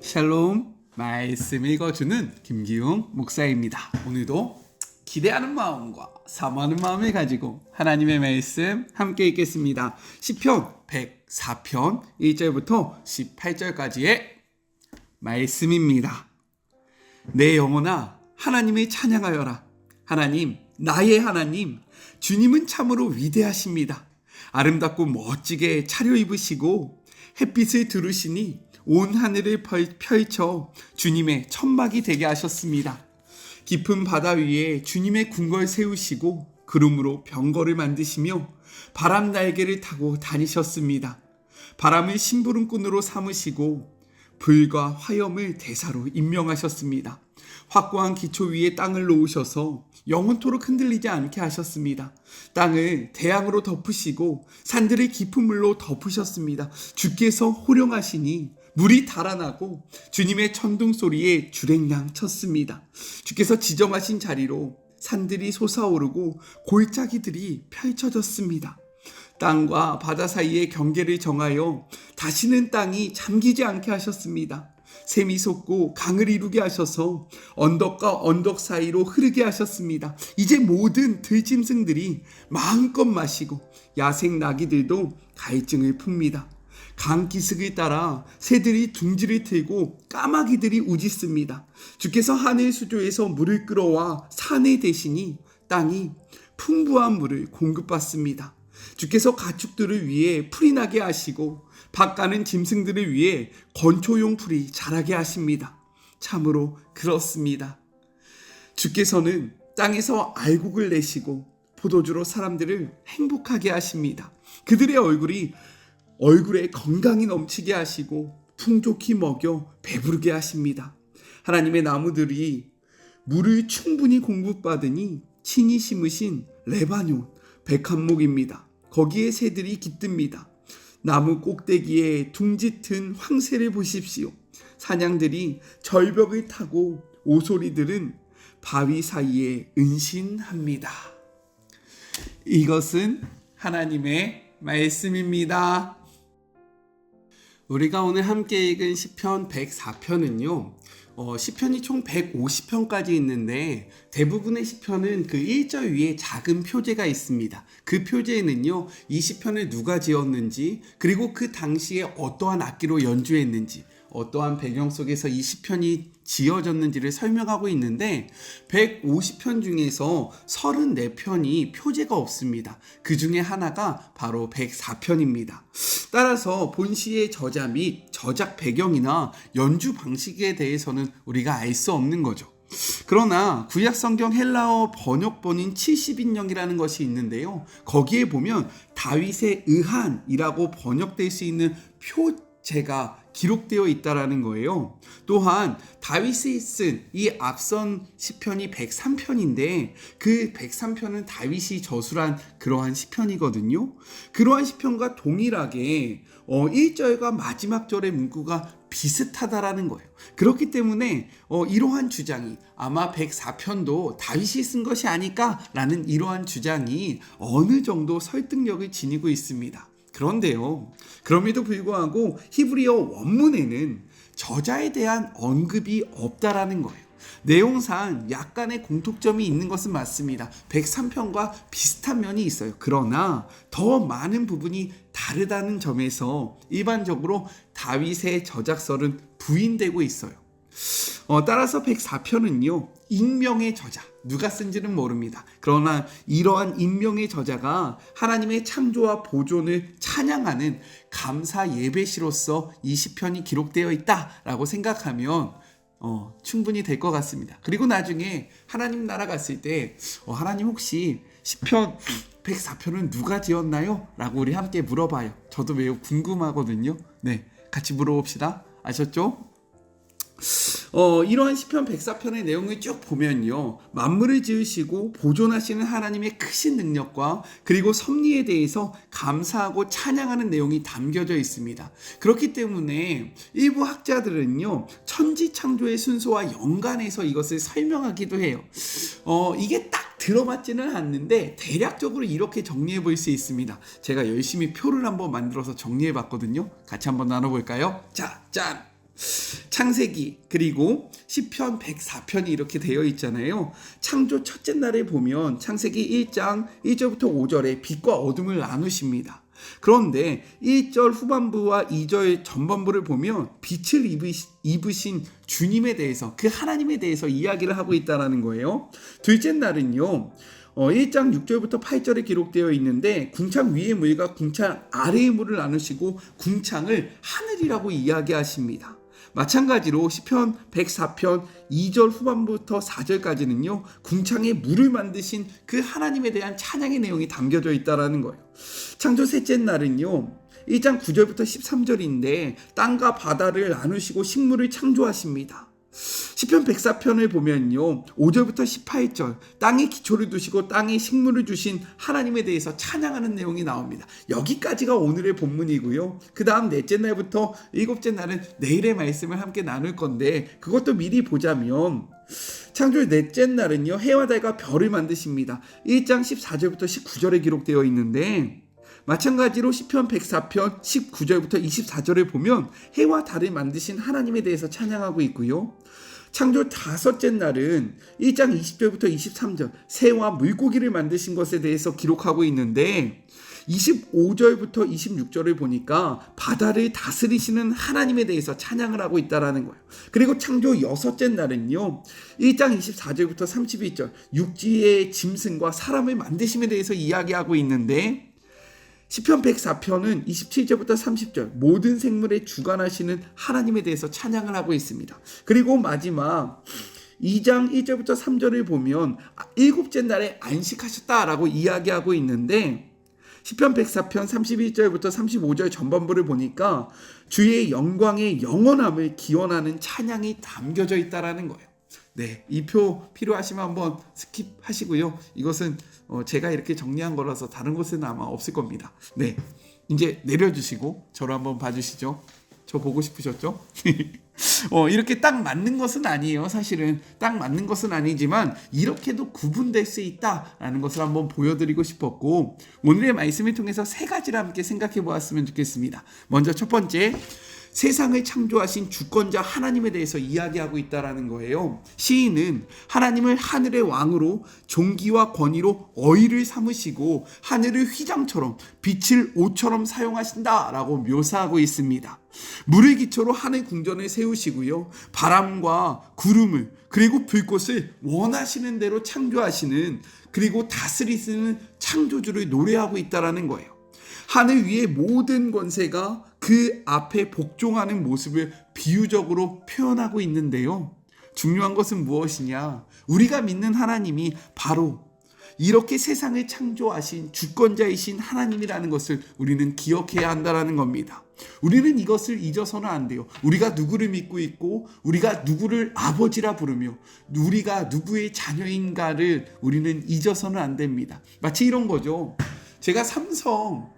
샬롬, 말씀 읽어주는 김기웅 목사입니다. 오늘도 기대하는 마음과 사모하는 마음을 가지고 하나님의 말씀 함께 읽겠습니다. 시편 104편 1절부터 18절까지의 말씀입니다. 내 영혼아 하나님을 찬양하여라. 하나님, 나의 하나님, 주님은 참으로 위대하십니다. 아름답고 멋지게 차려입으시고 햇빛을 두르시니 온 하늘을 펼쳐 주님의 천막이 되게 하셨습니다. 깊은 바다 위에 주님의 궁궐 세우시고 구름으로 병거를 만드시며 바람 날개를 타고 다니셨습니다. 바람을 심부름꾼으로 삼으시고 불과 화염을 대사로 임명하셨습니다. 확고한 기초 위에 땅을 놓으셔서 영원토록 흔들리지 않게 하셨습니다. 땅을 태양으로 덮으시고 산들을 깊은 물로 덮으셨습니다. 주께서 호령하시니 물이 달아나고 주님의 천둥 소리에 주랭랑 쳤습니다. 주께서 지정하신 자리로 산들이 솟아오르고 골짜기들이 펼쳐졌습니다. 땅과 바다 사이의 경계를 정하여 다시는 땅이 잠기지 않게 하셨습니다. 샘이 솟고 강을 이루게 하셔서 언덕과 언덕 사이로 흐르게 하셨습니다. 이제 모든 들짐승들이 마음껏 마시고 야생 나귀들도 갈증을 풉니다. 강 기슭을 따라 새들이 둥지를 틀고 까마귀들이 우짖습니다. 주께서 하늘 수조에서 물을 끌어와 산에 대시니 땅이 풍부한 물을 공급받습니다. 주께서 가축들을 위해 풀이 나게 하시고 밭 가는 짐승들을 위해 건초용 풀이 자라게 하십니다. 참으로 그렇습니다. 주께서는 땅에서 알곡을 내시고 포도주로 사람들을 행복하게 하십니다. 그들의 얼굴에 건강이 넘치게 하시고 풍족히 먹여 배부르게 하십니다. 하나님의 나무들이 물을 충분히 공급받으니 친히 심으신 레바논 백합목입니다. 거기에 새들이 깃듭니다. 나무 꼭대기에 둥짓은 황새를 보십시오. 사냥들이 절벽을 타고 오소리들은 바위 사이에 은신합니다. 이것은 하나님의 말씀입니다. 우리가 오늘 함께 읽은 시편 104편은요. 시편이 총 150편까지 있는데 대부분의 시편은 그 1절 위에 작은 표제가 있습니다. 그 표제에는요, 이 시편을 누가 지었는지, 그리고 그 당시에 어떠한 악기로 연주했는지, 어떠한 배경 속에서 이 시편이 지어졌는지를 설명하고 있는데 150편 중에서 34편이 표제가 없습니다. 그 중에 하나가 바로 104편입니다. 따라서 본시의 저자 및 저작 배경이나 연주 방식에 대해서는 우리가 알 수 없는 거죠. 그러나 구약 성경 헬라어 번역본인 70인역이라는 것이 있는데요. 거기에 보면 다윗의 의한이라고 번역될 수 있는 표제가 기록되어 있다라는 거예요. 또한 다윗이 쓴 이 앞선 시편이 103편인데 그 103편은 다윗이 저술한 그러한 시편이거든요. 그러한 시편과 동일하게 1절과 마지막 절의 문구가 비슷하다라는 거예요. 그렇기 때문에 이러한 주장이 아마 104편도 다윗이 쓴 것이 아닐까라는 이러한 주장이 어느 정도 설득력을 지니고 있습니다. 그런데요, 그럼에도 불구하고 히브리어 원문에는 저자에 대한 언급이 없다라는 거예요. 내용상 약간의 공통점이 있는 것은 맞습니다. 103편과 비슷한 면이 있어요. 그러나 더 많은 부분이 다르다는 점에서 일반적으로 다윗의 저작설은 부인되고 있어요. 따라서 104편은요, 익명의 저자, 누가 쓴지는 모릅니다. 그러나 이러한 익명의 저자가 하나님의 창조와 보존을 찬양하는 감사 예배시로서 이 시편이 기록되어 있다라고 생각하면 충분히 될 것 같습니다. 그리고 나중에 하나님 나라 갔을 때 하나님 혹시 시편 104편은 누가 지었나요? 라고 우리 함께 물어봐요. 저도 매우 궁금하거든요. 네, 같이 물어봅시다. 아셨죠? 이러한 시편 104편의 내용을 쭉 보면요, 만물을 지으시고 보존하시는 하나님의 크신 능력과 그리고 섭리에 대해서 감사하고 찬양하는 내용이 담겨져 있습니다. 그렇기 때문에 일부 학자들은요, 천지 창조의 순서와 연관해서 이것을 설명하기도 해요. 이게 딱 들어맞지는 않는데 대략적으로 이렇게 정리해 볼 수 있습니다. 제가 열심히 표를 한번 만들어서 정리해 봤거든요. 같이 한번 나눠볼까요? 자, 짠! 창세기 그리고 시편 104편이 이렇게 되어 있잖아요. 창조 첫째 날에 보면 창세기 1장 1절부터 5절에 빛과 어둠을 나누십니다. 그런데 1절 후반부와 2절 전반부를 보면 빛을 입으신 주님에 대해서, 그 하나님에 대해서 이야기를 하고 있다는 거예요. 둘째 날은요, 1장 6절부터 8절에 기록되어 있는데 궁창 위의 물과 궁창 아래의 물을 나누시고 궁창을 하늘이라고 이야기하십니다. 마찬가지로 시편 104편 2절 후반부터 4절까지는요, 궁창에 물을 만드신 그 하나님에 대한 찬양의 내용이 담겨져 있다는 거예요. 창조 셋째 날은요, 1장 9절부터 13절인데 땅과 바다를 나누시고 식물을 창조하십니다. 시편 104편을 보면요, 5절부터 18절 땅에 기초를 두시고 땅에 식물을 주신 하나님에 대해서 찬양하는 내용이 나옵니다. 여기까지가 오늘의 본문이고요. 그 다음 넷째 날부터 일곱째 날은 내일의 말씀을 함께 나눌 건데, 그것도 미리 보자면 창조 넷째 날은요, 해와 달과 별을 만드십니다. 1장 14절부터 19절에 기록되어 있는데, 마찬가지로 시편 104편 19절부터 24절을 보면 해와 달을 만드신 하나님에 대해서 찬양하고 있고요. 창조 다섯째 날은 1장 20절부터 23절 새와 물고기를 만드신 것에 대해서 기록하고 있는데, 25절부터 26절을 보니까 바다를 다스리시는 하나님에 대해서 찬양을 하고 있다는 거예요. 그리고 창조 여섯째 날은요, 1장 24절부터 31절 육지의 짐승과 사람을 만드심에 대해서 이야기하고 있는데, 시편 104편은 27절부터 30절 모든 생물에 주관하시는 하나님에 대해서 찬양을 하고 있습니다. 그리고 마지막 2장 1절부터 3절을 보면 일곱째 날에 안식하셨다라고 이야기하고 있는데, 시편 104편 31절부터 35절 전반부를 보니까 주의 영광의 영원함을 기원하는 찬양이 담겨져 있다는 거예요. 네, 이 표 필요하시면 한번 스킵하시고요. 이것은 제가 이렇게 정리한 거라서 다른 곳에는 아마 없을 겁니다. 네, 이제 내려주시고 저를 한번 봐주시죠. 저 보고 싶으셨죠? 이렇게 딱 맞는 것은 아니에요. 사실은 딱 맞는 것은 아니지만 이렇게도 구분될 수 있다라는 것을 한번 보여드리고 싶었고, 오늘의 말씀을 통해서 세 가지를 함께 생각해 보았으면 좋겠습니다. 먼저 첫 번째, 세상을 창조하신 주권자 하나님에 대해서 이야기하고 있다는 거예요. 시인은 하나님을 하늘의 왕으로 종기와 권위로 어의를 삼으시고 하늘을 휘장처럼 빛을 옷처럼 사용하신다라고 묘사하고 있습니다. 물을 기초로 하늘 궁전을 세우시고요, 바람과 구름을 그리고 불꽃을 원하시는 대로 창조하시는, 그리고 다스리시는 창조주를 노래하고 있다는 거예요. 하늘 위의 모든 권세가 그 앞에 복종하는 모습을 비유적으로 표현하고 있는데요. 중요한 것은 무엇이냐? 우리가 믿는 하나님이 바로 이렇게 세상을 창조하신 주권자이신 하나님이라는 것을 우리는 기억해야 한다는 겁니다. 우리는 이것을 잊어서는 안 돼요. 우리가 누구를 믿고 있고 우리가 누구를 아버지라 부르며 우리가 누구의 자녀인가를 우리는 잊어서는 안 됩니다. 마치 이런 거죠. 제가 삼성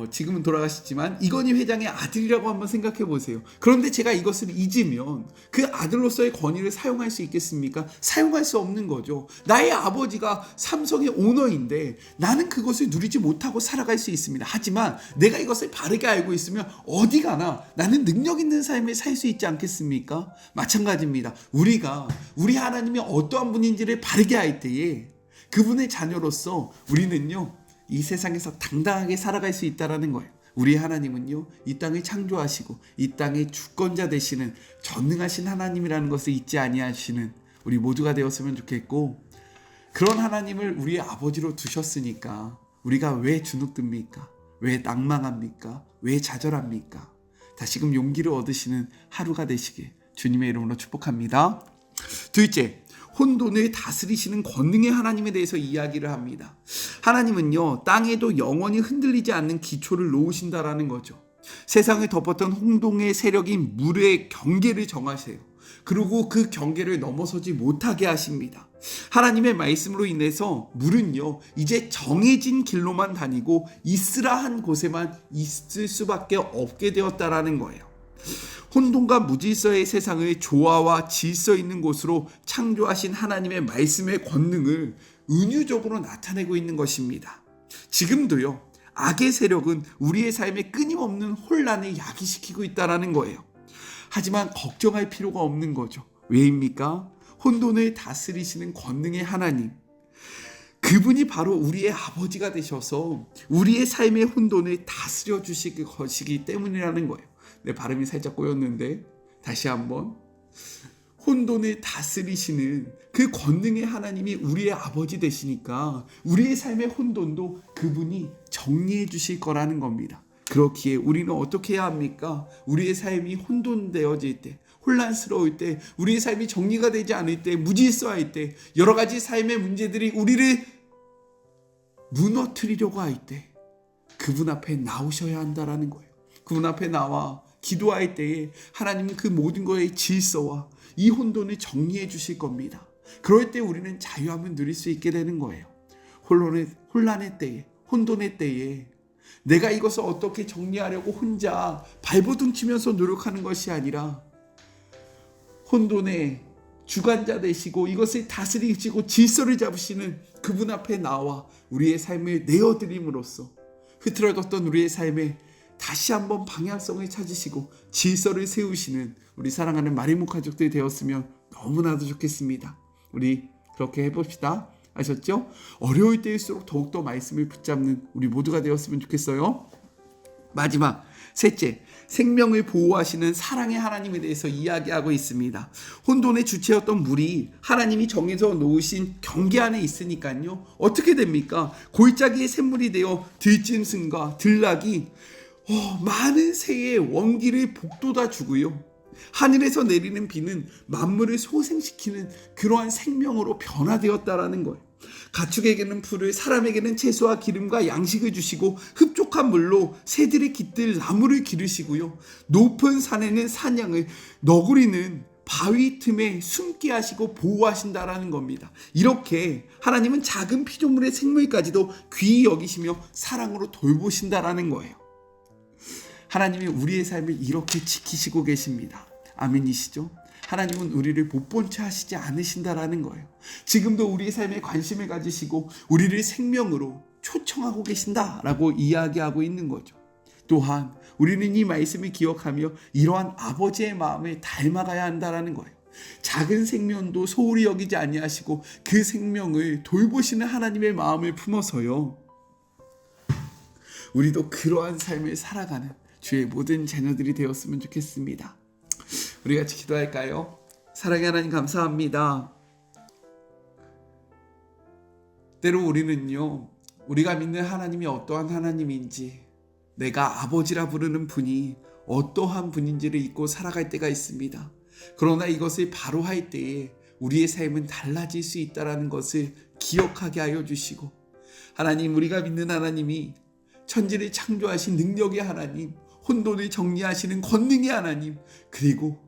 지금은 돌아가셨지만 이건희 회장의 아들이라고 한번 생각해 보세요. 그런데 제가 이것을 잊으면 그 아들로서의 권위를 사용할 수 있겠습니까? 사용할 수 없는 거죠. 나의 아버지가 삼성의 오너인데 나는 그것을 누리지 못하고 살아갈 수 있습니다. 하지만 내가 이것을 바르게 알고 있으면 어디 가나 나는 능력 있는 삶을 살 수 있지 않겠습니까? 마찬가지입니다. 우리 하나님이 어떠한 분인지를 바르게 알 때에 그분의 자녀로서 우리는요, 이 세상에서 당당하게 살아갈 수 있다는 거예요. 우리 하나님은요, 이 땅을 창조하시고 이 땅의 주권자 되시는 전능하신 하나님이라는 것을 잊지 아니하시는 우리 모두가 되었으면 좋겠고, 그런 하나님을 우리의 아버지로 두셨으니까 우리가 왜 주눅듭니까? 왜 낭망합니까? 왜 좌절합니까? 다시금 용기를 얻으시는 하루가 되시길 주님의 이름으로 축복합니다. 둘째, 혼돈을 다스리시는 권능의 하나님에 대해서 이야기를 합니다. 하나님은요, 땅에도 영원히 흔들리지 않는 기초를 놓으신다라는 거죠. 세상을 덮었던 홍동의 세력인 물의 경계를 정하세요. 그리고 그 경계를 넘어서지 못하게 하십니다. 하나님의 말씀으로 인해서 물은요, 이제 정해진 길로만 다니고 있으라 한 곳에만 있을 수밖에 없게 되었다라는 거예요. 혼돈과 무질서의 세상을 조화와 질서 있는 곳으로 창조하신 하나님의 말씀의 권능을 은유적으로 나타내고 있는 것입니다. 지금도요, 악의 세력은 우리의 삶에 끊임없는 혼란을 야기시키고 있다는 거예요. 하지만 걱정할 필요가 없는 거죠. 왜입니까? 혼돈을 다스리시는 권능의 하나님, 그분이 바로 우리의 아버지가 되셔서 우리의 삶의 혼돈을 다스려 주실 것이기 때문이라는 거예요. 내 발음이 살짝 꼬였는데 다시 한번, 혼돈을 다스리시는 그 권능의 하나님이 우리의 아버지 되시니까 우리의 삶의 혼돈도 그분이 정리해 주실 거라는 겁니다. 그렇기에 우리는 어떻게 해야 합니까? 우리의 삶이 혼돈되어질 때, 혼란스러울 때, 우리의 삶이 정리가 되지 않을 때, 무질서할 때, 여러 가지 삶의 문제들이 우리를 무너뜨리려고 할 때 그분 앞에 나오셔야 한다라는 거예요. 그분 앞에 나와 기도할 때에 하나님은 그 모든 거의 질서와 이 혼돈을 정리해 주실 겁니다. 그럴 때 우리는 자유함을 누릴 수 있게 되는 거예요. 혼란의 때에, 혼돈의 때에 내가 이것을 어떻게 정리하려고 혼자 발버둥 치면서 노력하는 것이 아니라 혼돈의 주관자 되시고 이것을 다스리시고 질서를 잡으시는 그분 앞에 나와 우리의 삶을 내어드림으로써 흐트러졌던 우리의 삶에 다시 한번 방향성을 찾으시고 질서를 세우시는 우리 사랑하는 마리모 가족들이 되었으면 너무나도 좋겠습니다. 우리 그렇게 해봅시다. 아셨죠? 어려울 때일수록 더욱더 말씀을 붙잡는 우리 모두가 되었으면 좋겠어요. 마지막, 셋째, 생명을 보호하시는 사랑의 하나님에 대해서 이야기하고 있습니다. 혼돈의 주체였던 물이 하나님이 정해서 놓으신 경계 안에 있으니까요. 어떻게 됩니까? 골짜기의 샘물이 되어 들짐승과 들락이 많은 새의 원기를 북돋아 주고요. 하늘에서 내리는 비는 만물을 소생시키는 그러한 생명으로 변화되었다라는 거예요. 가축에게는 풀을, 사람에게는 채소와 기름과 양식을 주시고 흡족한 물로 새들이 깃들 나무를 기르시고요. 높은 산에는 사냥을, 너구리는 바위 틈에 숨게 하시고 보호하신다라는 겁니다. 이렇게 하나님은 작은 피조물의 생물까지도 귀히 여기시며 사랑으로 돌보신다라는 거예요. 하나님이 우리의 삶을 이렇게 지키시고 계십니다. 아멘이시죠? 하나님은 우리를 못 본 채 하시지 않으신다라는 거예요. 지금도 우리의 삶에 관심을 가지시고 우리를 생명으로 초청하고 계신다라고 이야기하고 있는 거죠. 또한 우리는 이 말씀을 기억하며 이러한 아버지의 마음을 닮아가야 한다라는 거예요. 작은 생명도 소홀히 여기지 아니하시고 그 생명을 돌보시는 하나님의 마음을 품어서요, 우리도 그러한 삶을 살아가는 주의 모든 자녀들이 되었으면 좋겠습니다. 우리 같이 기도할까요? 사랑의 하나님, 감사합니다. 때로 우리는요, 우리가 믿는 하나님이 어떠한 하나님인지, 내가 아버지라 부르는 분이 어떠한 분인지를 잊고 살아갈 때가 있습니다. 그러나 이것을 바로 할 때에 우리의 삶은 달라질 수 있다는 것을 기억하게 하여 주시고, 하나님, 우리가 믿는 하나님이 천지를 창조하신 능력의 하나님, 혼돈을 정리하시는 권능의 하나님, 그리고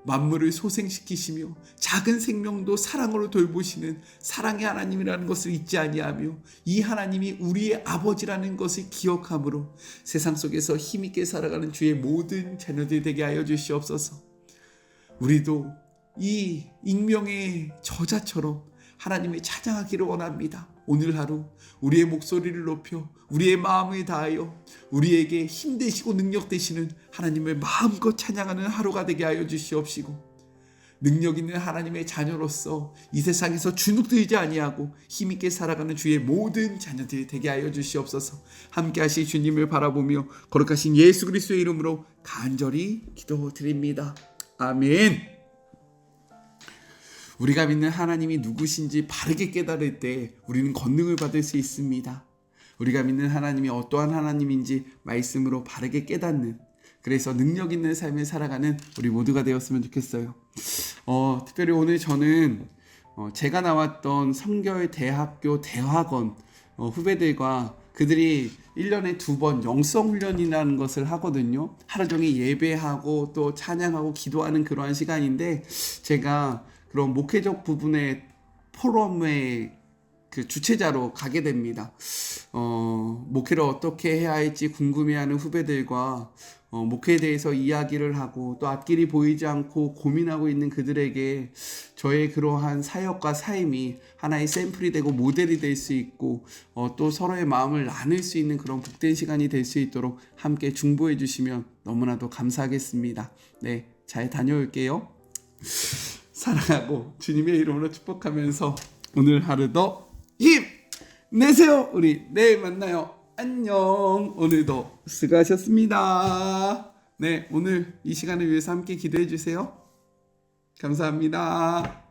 만물을 소생시키시며 작은 생명도 사랑으로 돌보시는 사랑의 하나님이라는 것을 잊지 아니하며 이 하나님이 우리의 아버지라는 것을 기억함으로 세상 속에서 힘있게 살아가는 주의 모든 자녀들 되게 하여 주시옵소서. 우리도 이 익명의 저자처럼 하나님을 찬양하기를 원합니다. 오늘 하루 우리의 목소리를 높여 우리의 마음을 다하여 우리에게 힘 되시고 능력 되시는 하나님을 마음껏 찬양하는 하루가 되게 하여 주시옵시고, 능력 있는 하나님의 자녀로서 이 세상에서 주눅들지 아니하고 힘있게 살아가는 주의 모든 자녀들이 되게 하여 주시옵소서. 함께 하실 주님을 바라보며 거룩하신 예수 그리스도의 이름으로 간절히 기도드립니다. 아멘. 우리가 믿는 하나님이 누구신지 바르게 깨달을 때 우리는 권능을 받을 수 있습니다. 우리가 믿는 하나님이 어떠한 하나님인지 말씀으로 바르게 깨닫는, 그래서 능력 있는 삶을 살아가는 우리 모두가 되었으면 좋겠어요. 특별히 오늘 저는 제가 나왔던 성결대학교 대학원 후배들과 그들이 1년에 2번 영성훈련이라는 것을 하거든요. 하루 종일 예배하고 또 찬양하고 기도하는 그러한 시간인데, 제가 그런 목회적 부분의 포럼의 그 주최자로 가게 됩니다. 목회를 어떻게 해야 할지 궁금해하는 후배들과 목회에 대해서 이야기를 하고 또 앞길이 보이지 않고 고민하고 있는 그들에게 저의 그러한 사역과 삶이 하나의 샘플이 되고 모델이 될 수 있고 또 서로의 마음을 나눌 수 있는 그런 복된 시간이 될 수 있도록 함께 중보해 주시면 너무나도 감사하겠습니다. 네, 잘 다녀올게요. 사랑하고 주님의 이름으로 축복하면서 오늘 하루도 힘내세요. 우리 내일 만나요. 안녕. 오늘도 수고하셨습니다. 네, 오늘 이 시간을 위해서 함께 기도해 주세요. 감사합니다.